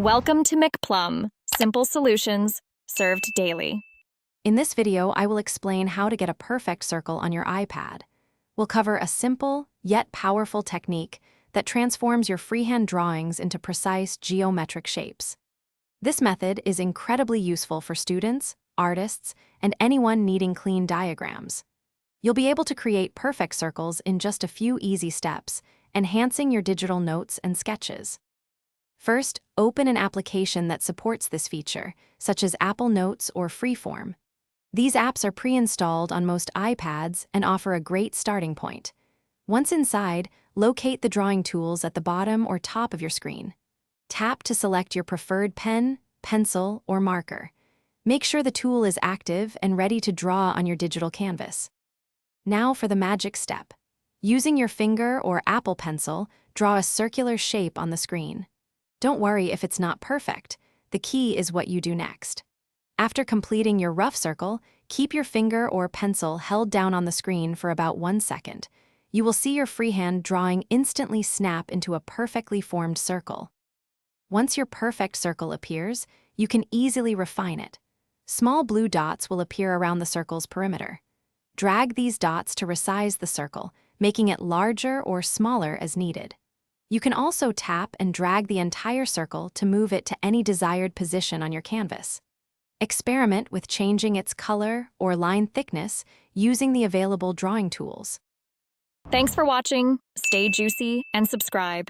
Welcome to McPlum, simple solutions served daily. In this video, I will explain how to get a perfect circle on your iPad. We'll cover a simple, yet powerful technique that transforms your freehand drawings into precise geometric shapes. This method is incredibly useful for students, artists, and anyone needing clean diagrams. You'll be able to create perfect circles in just a few easy steps, enhancing your digital notes and sketches. First, open an application that supports this feature, such as Apple Notes or Freeform. These apps are pre-installed on most iPads and offer a great starting point. Once inside, locate the drawing tools at the bottom or top of your screen. Tap to select your preferred pen, pencil, or marker. Make sure the tool is active and ready to draw on your digital canvas. Now for the magic step. Using your finger or Apple Pencil, draw a circular shape on the screen. Don't worry if it's not perfect. The key is what you do next. After completing your rough circle, keep your finger or pencil held down on the screen for about 1 second. You will see your freehand drawing instantly snap into a perfectly formed circle. Once your perfect circle appears, you can easily refine it. Small blue dots will appear around the circle's perimeter. Drag these dots to resize the circle, making it larger or smaller as needed. You can also tap and drag the entire circle to move it to any desired position on your canvas. Experiment with changing its color or line thickness using the available drawing tools. Thanks for watching. Stay juicy and subscribe.